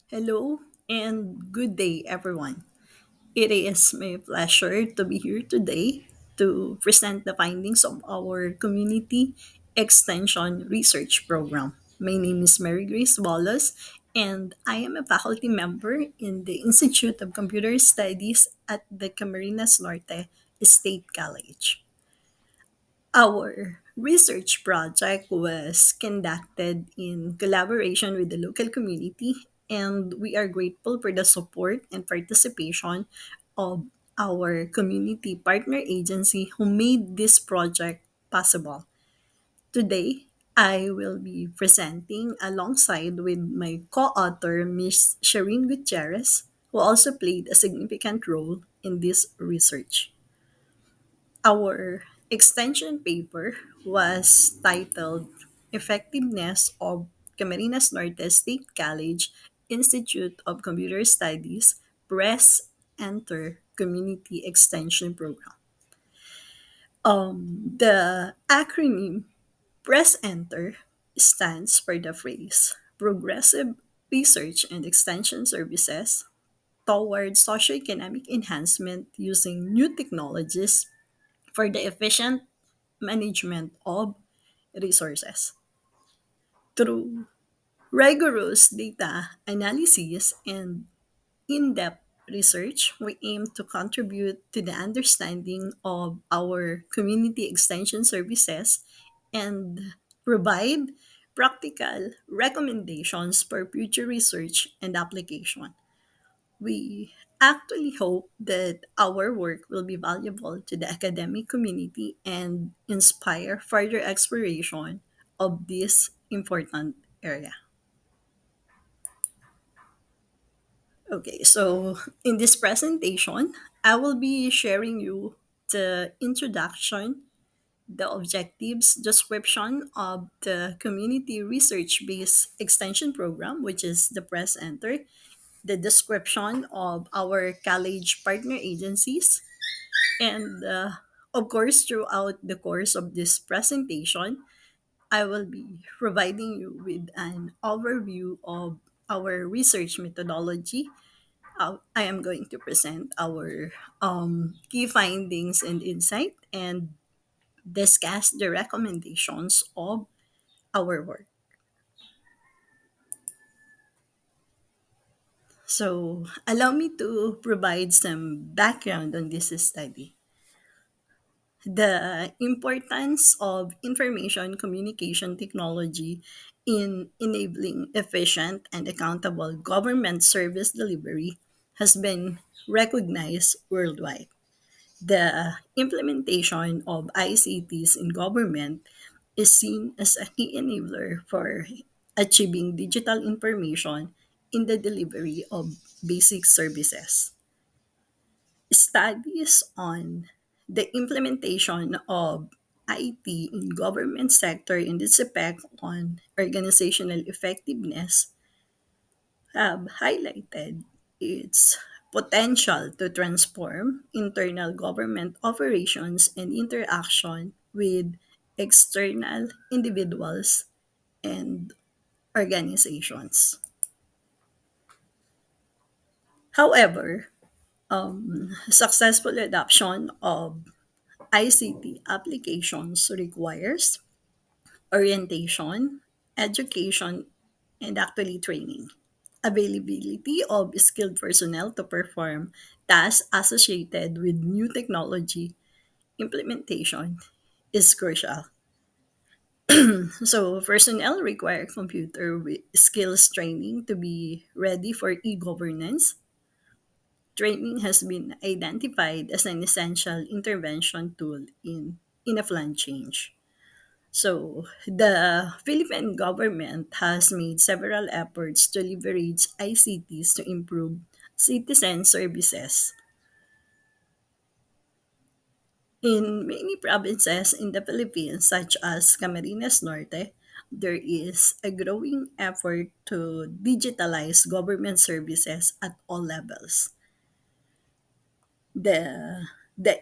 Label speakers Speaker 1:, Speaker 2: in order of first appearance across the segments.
Speaker 1: Hello and good day, everyone. It is my pleasure to be here today to present the findings of our Community Extension Research Program. My name is Mary Grace Wallace, and I am a faculty member in the Institute of Computer Studies at the Camarines Norte State College. Our research project was conducted in collaboration with the local community, and we are grateful for the support and participation of our community partner agency who made this project possible. Today, I will be presenting alongside with my co-author, Ms. Shireen Gutierrez, who also played a significant role in this research. Our extension paper was titled Effectiveness of Camarines Norte State College Institute of Computer Studies Press Enter Community Extension Program. The acronym Press Enter stands for the phrase Progressive Research and Extension Services toward Socio-Economic Enhancement using new technologies for the efficient management of resources. Through rigorous data analysis and in depth research, we aim to contribute to the understanding of our community extension services and provide practical recommendations for future research and application. We actually hope that our work will be valuable to the academic community and inspire further exploration of this important area. Okay, so in this presentation, I will be sharing you the introduction, the objectives, description of the community research-based extension program, which is the Press Enter, the description of our college partner agencies, and of course, throughout the course of this presentation, I will be providing you with an overview of our research methodology. I am going to present our key findings and insight and discuss the recommendations of our work. So, allow me to provide some background on this study. The importance of information communication technology in enabling efficient and accountable government service delivery has been recognized worldwide. The implementation of ICTs in government is seen as a key enabler for achieving digital information in the delivery of basic services. Studies on the implementation of IT in government sector and its effect on organizational effectiveness have highlighted its potential to transform internal government operations and interaction with external individuals and organizations. However, successful adoption of ICT applications requires orientation, education, and actually training. Availability of skilled personnel to perform tasks associated with new technology implementation is crucial. So, personnel require computer skills training to be ready for e governance. Training has been identified as an essential intervention tool in a plan change. So, the Philippine government has made several efforts to leverage ICTs to improve citizen services. In many provinces in the Philippines, such as Camarines Norte, there is a growing effort to digitalize government services at all levels. The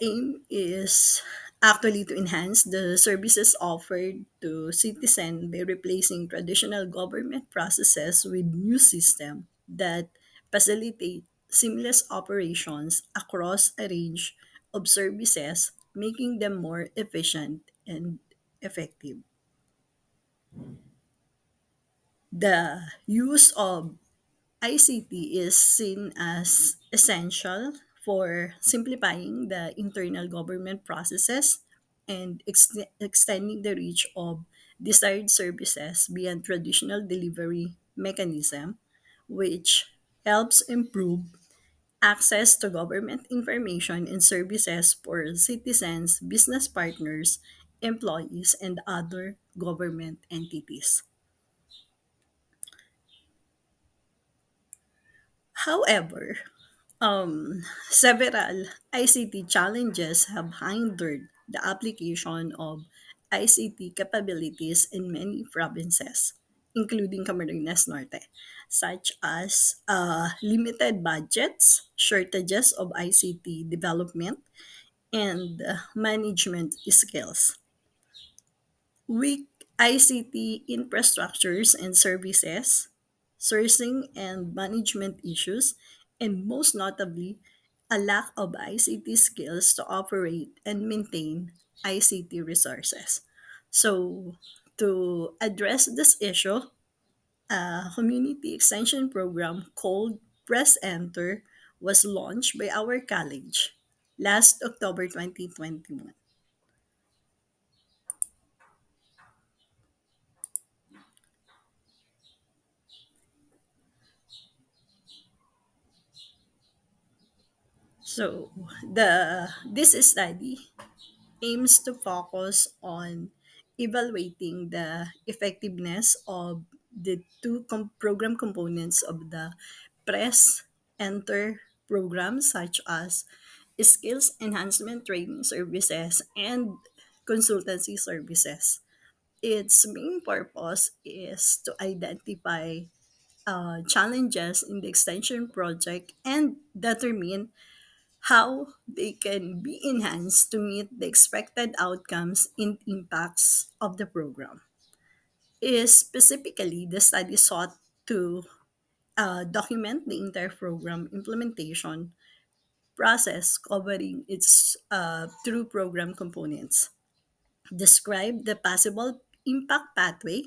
Speaker 1: aim is actually to enhance the services offered to citizens by replacing traditional government processes with new system. that facilitate seamless operations across a range of services, making them more efficient and effective. The use of ICT is seen as essential for simplifying the internal government processes and extending the reach of desired services beyond traditional delivery mechanism, which helps improve access to government information and services for citizens, business partners, employees, and other government entities. However, several ICT challenges have hindered the application of ICT capabilities in many provinces, including Camarines Norte, such as limited budgets, shortages of ICT development, and management skills. Weak ICT infrastructures and services, sourcing and management issues, and most notably, a lack of ICT skills to operate and maintain ICT resources. So, to address this issue, a community extension program called Press Enter was launched by our college last October 2021. So the this study aims to focus on evaluating the effectiveness of the program components of the Press Enter program, such as skills enhancement training services and consultancy services. Its main purpose is to identify challenges in the extension project and determine how they can be enhanced to meet the expected outcomes and impacts of the program. Is specifically, the study sought to document the entire program implementation process covering its through program components, describe the possible impact pathway,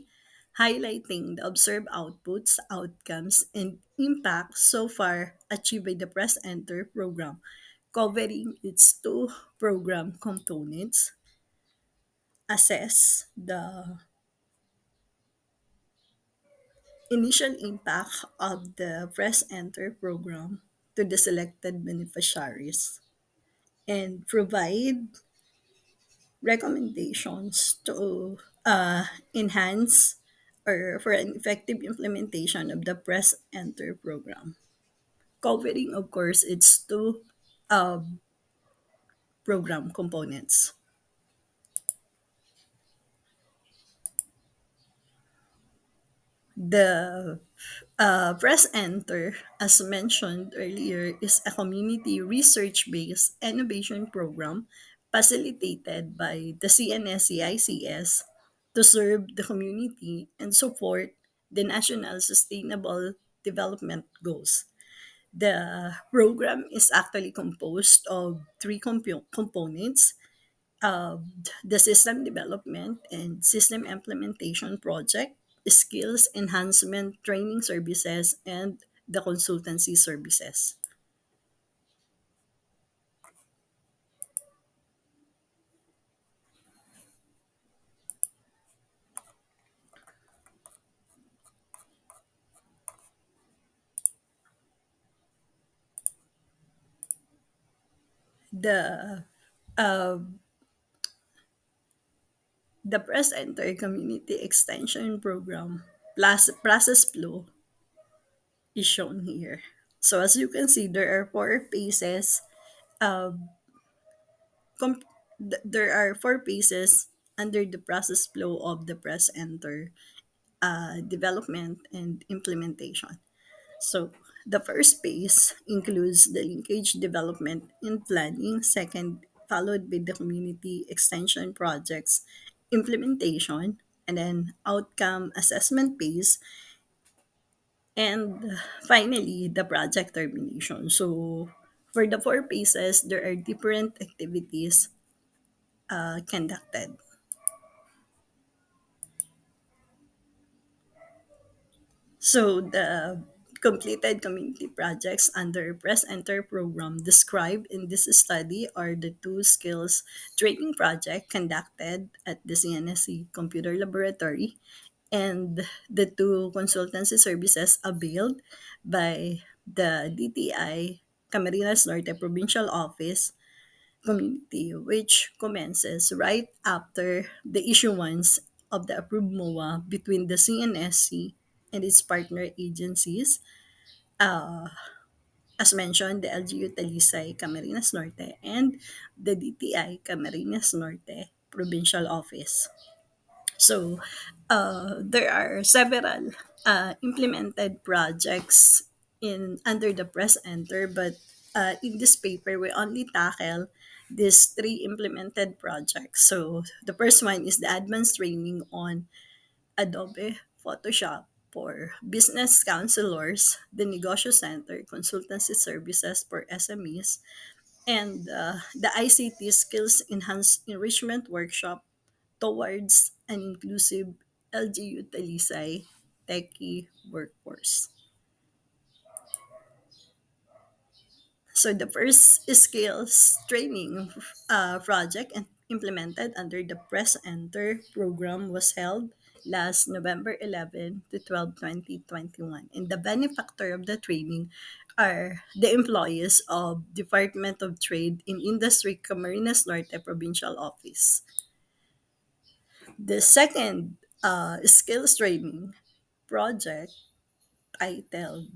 Speaker 1: highlighting the observed outputs, outcomes, and impact so far achieved by the Press Enter program, covering its two program components, assess the initial impact of the Press Enter program to the selected beneficiaries, and provide recommendations to enhance or for an effective implementation of the Press Enter program, covering, of course, its two uh, program components. The Press Enter, as mentioned earlier, is a community research based innovation program facilitated by the CNSC-ICS to serve the community and support the national sustainable development goals. The program is actually composed of three components: uh, the system development and system implementation project, skills enhancement training services, and the consultancy services. The uh, the Press Enter Community Extension Program plus process flow is shown here. So as you can see, there are four phases. Uh, there are four phases under the process flow of the Press Enter development and implementation. So the first phase includes the linkage development and planning, second, followed by the community extension projects implementation, and then outcome assessment phase, And finally, the project termination. So for the four phases, there are different activities conducted. So the completed community projects under Press Enter program described in this study are the two skills training project conducted at the CNSC Computer Laboratory and the two consultancy services availed by the DTI Camarines Norte Provincial Office community, which commences right after the issuance of the approved MOA between the CNSC and its partner agencies. Uh, as mentioned, the LGU Talisay Camarines Norte and the DTI Camarines Norte Provincial Office. So, there are several implemented projects in under the press enter, but in this paper we only tackle these three implemented projects. So the first one is the advanced training on Adobe Photoshop for business counselors, the Negosyo Center consultancy services for SMEs, and the ICT Skills Enhanced Enrichment Workshop towards an inclusive LGU Talisay techie workforce. So the first skills training project and implemented under the Press Enter program was held last November 11 to 12, 2021. And the benefactor of the training are the employees of Department of Trade in Industry Camarines Norte Provincial Office. The second skills training project titled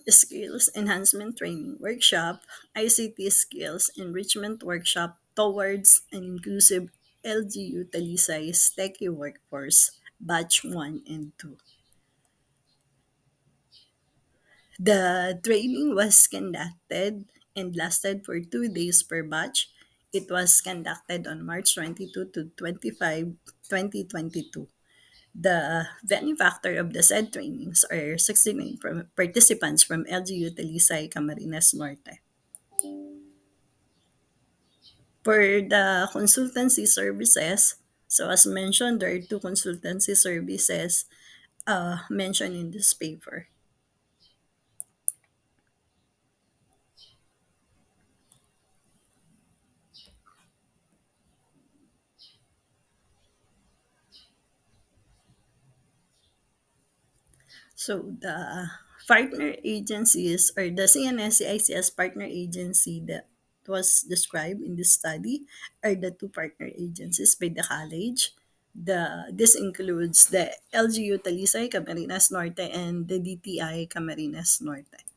Speaker 1: Skills Enhancement Training Workshop, ICT Skills Enrichment Workshop towards an inclusive LGU Talisay's Techie Workforce, Batch 1 and 2. The training was conducted and lasted for 2 days per batch. It was conducted on March 22 to 25, 2022. The benefactor of the said trainings are 69 participants from LGU Talisay Camarines Norte. For the consultancy services, so as mentioned, there are two consultancy services mentioned in this paper. So the partner agencies or the CNSC-ICS partner agency that was described in this study are the two partner agencies by the college. This includes the LGU Talisay Camarines Norte and the DTI Camarines Norte.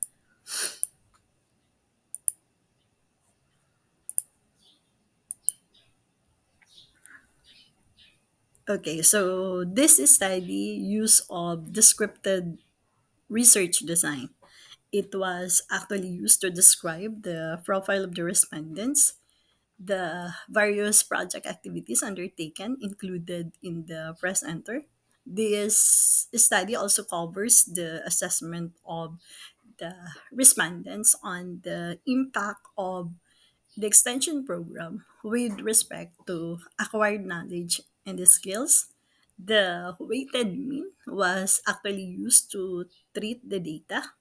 Speaker 1: Okay, so this study use of descriptive research design. It was actually used to describe the profile of the respondents, the various project activities undertaken included in the press enter. This study also covers the assessment of the respondents on the impact of the extension program with respect to acquired knowledge and the skills. The weighted mean was actually used to treat the data,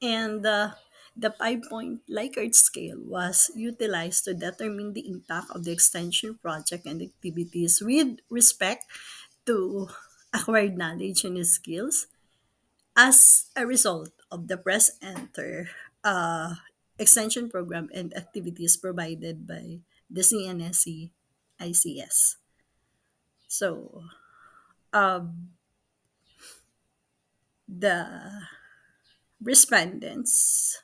Speaker 1: and the 5-point Likert scale was utilized to determine the impact of the extension project and activities with respect to acquired knowledge and skills as a result of the press enter uh, extension program and activities provided by the CNSC ICS. So the respondents.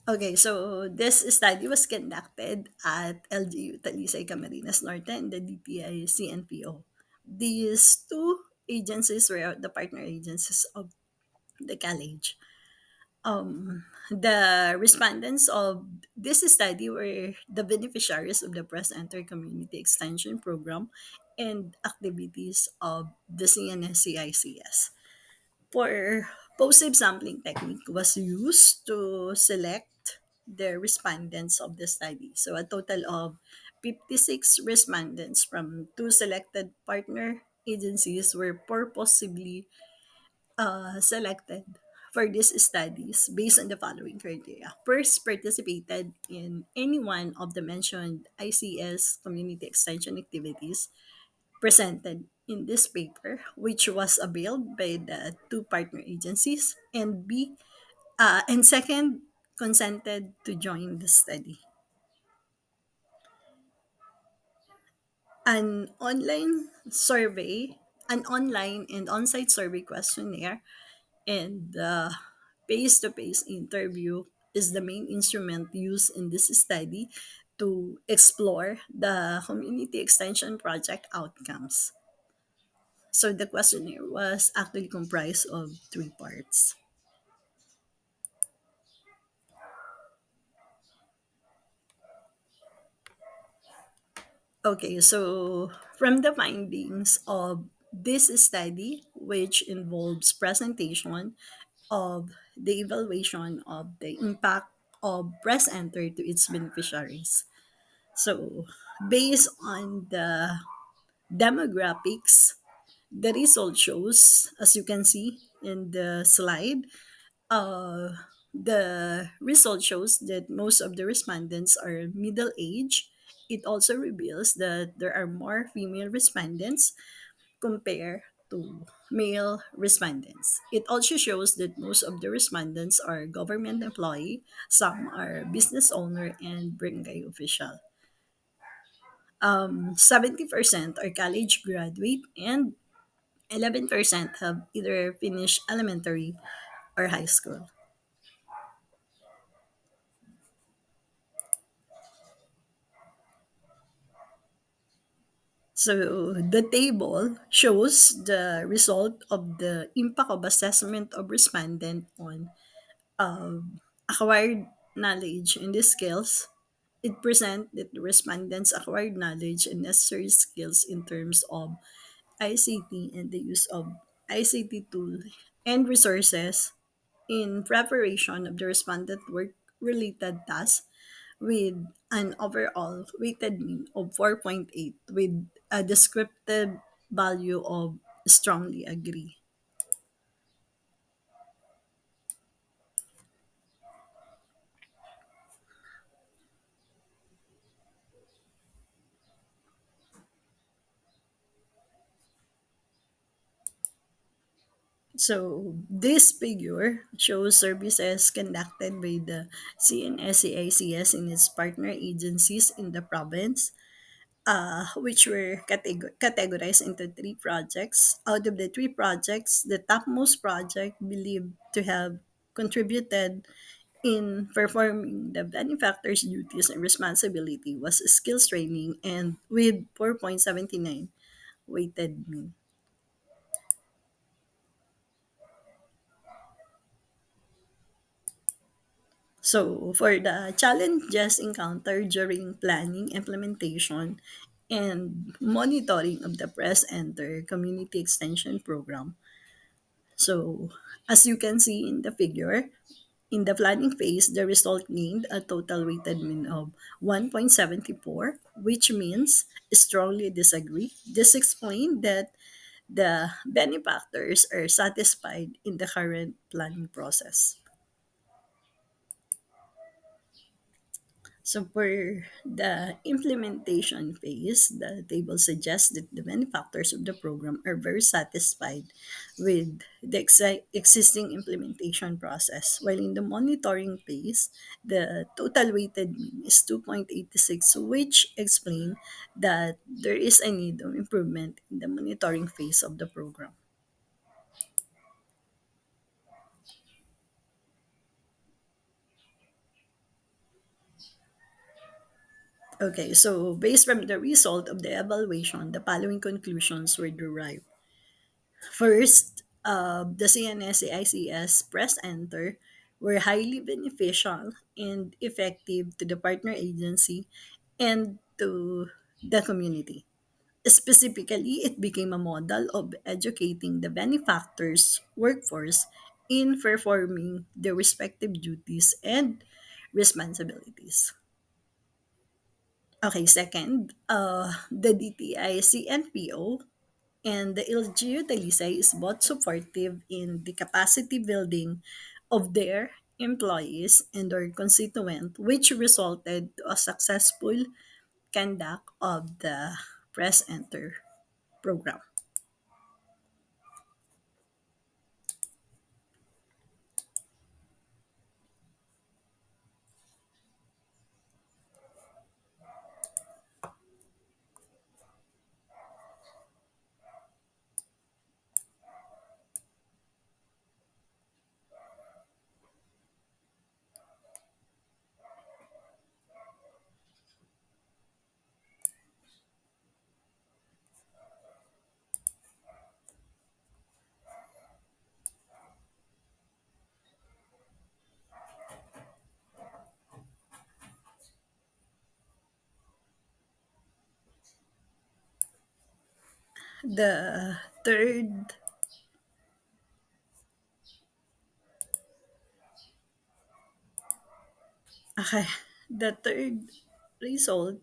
Speaker 1: Okay, so this study was conducted at LGU Talisay Camarines Norte and the DTI CNPO. These two agencies were the partner agencies of the college. The respondents of this study were the beneficiaries of the Press Enter Community Extension Program and activities of the CNSC-ICS. For positive sampling technique was used to select the respondents of the study. So a total of 56 respondents from two selected partner agencies were purposely selected for these studies based on the following criteria. First, participated in any one of the mentioned ICS community extension activities presented in this paper, which was availed by the two partner agencies, and and second, consented to join the study. An online survey, an online and on-site survey questionnaire, and the face-to-face interview is the main instrument used in this study to explore the community extension project outcomes. So the questionnaire was actually comprised of three parts. Okay, so from the findings of this study, which involves presentation of the evaluation of the impact of breast enter to its beneficiaries. So, based on the demographics, the result shows, as you can see in the slide, uh, the result shows that most of the respondents are middle age. It also reveals that there are more female respondents compared to male respondents. It also shows that most of the respondents are government employee, some are business owner and barangay official. 70% are college graduate and 11% have either finished elementary or high school. So the table shows the result of the impact of assessment of respondent on acquired knowledge and the skills. It presents that the respondents acquired knowledge and necessary skills in terms of ICT and the use of ICT tool and resources in preparation of the respondent work related tasks with an overall weighted mean of 4.8 with a descriptive value of strongly agree. So this figure shows services conducted by the CNSC-ICS and its partner agencies in the province, which were categorized into three projects. Out of the three projects, the topmost project believed to have contributed in performing the benefactor's duties and responsibility was skills training and with 4.79 weighted mean. So, for the challenges encountered during planning, implementation, and monitoring of the Press Enter Community Extension Program. So, as you can see in the figure, in the planning phase, the result gained a total weighted mean of 1.74, which means strongly disagree. This explained that the benefactors are satisfied in the current planning process. So for the implementation phase, the table suggests that the benefactors of the program are very satisfied with the existing implementation process. While in the monitoring phase, the total weighted mean is 2.86, which explain that there is a need of improvement in the monitoring phase of the program. Okay, so based from the result of the evaluation, the following conclusions were derived. First, the CNSC-ICS Press Enter were highly beneficial and effective to the partner agency and to the community. Specifically, it became a model of educating the benefactors' workforce in performing their respective duties and responsibilities. Okay, second, the DTI CNPO and the LGU Talisay is both supportive in the capacity building of their employees and their constituent, which resulted to a successful conduct of the Press Enter program. The third, okay, the third result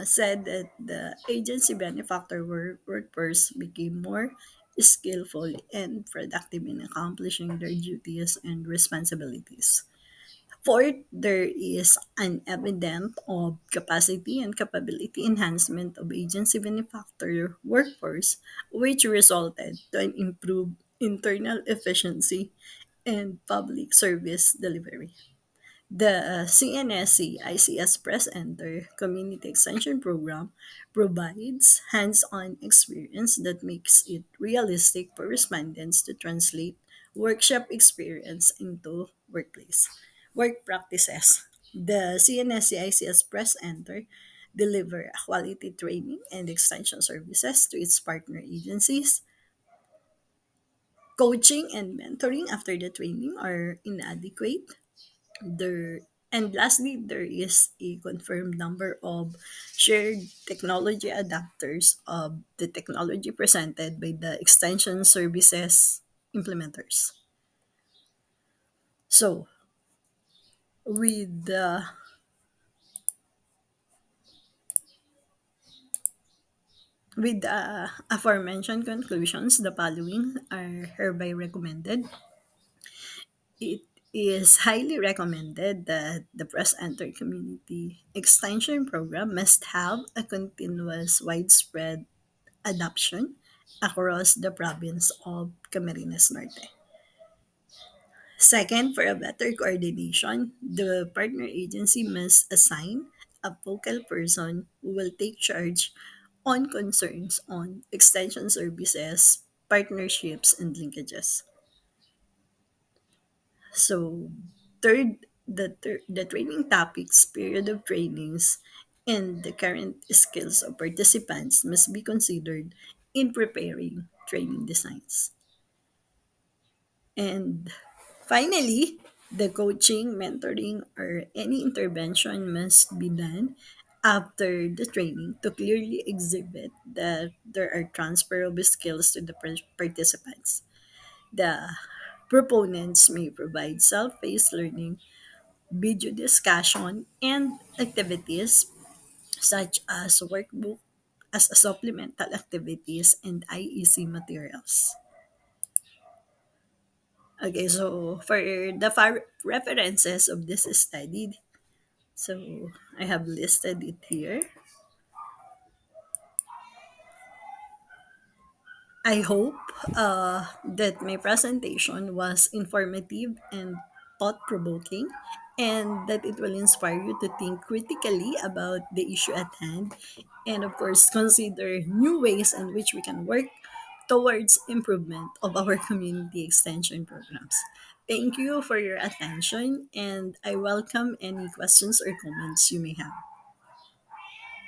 Speaker 1: said that the agency benefactor workers became more skillful and productive in accomplishing their duties and responsibilities. Fourth, there is an evidence of capacity and capability enhancement of agency benefactor workforce, which resulted to an improved internal efficiency and public service delivery. The CNSC-ICS Press Enter Community Extension Program provides hands-on experience that makes it realistic for respondents to translate workshop experience into work practices. The CNSC-ICS Press Enter deliver quality training and extension services to its partner agencies. Coaching and mentoring after the training are inadequate. There and lastly, there is a confirmed number of shared technology adapters of the technology presented by the extension services implementers. So, with the with the aforementioned conclusions, the following are hereby recommended. It is highly recommended that the Press Enter Community Extension Program must have a continuous widespread adoption across the province of Camarines Norte. Second, for a better coordination, the partner agency must assign a focal person who will take charge on concerns on extension services, partnerships, and linkages. So, third, the training topics, period of trainings, and the current skills of participants must be considered in preparing training designs. And finally, the coaching, mentoring, or any intervention must be done after the training to clearly exhibit that there are transferable skills to the participants. The proponents may provide self paced learning, video discussion, and activities such as workbook as supplemental activities and IEC materials. Okay, so for the references of this study, so I have listed it here. I hope that my presentation was informative and thought provoking, and that it will inspire you to think critically about the issue at hand, and of course, consider new ways in which we can work towards improvement of our community extension programs. Thank you for your attention, and I welcome any questions or comments you may have.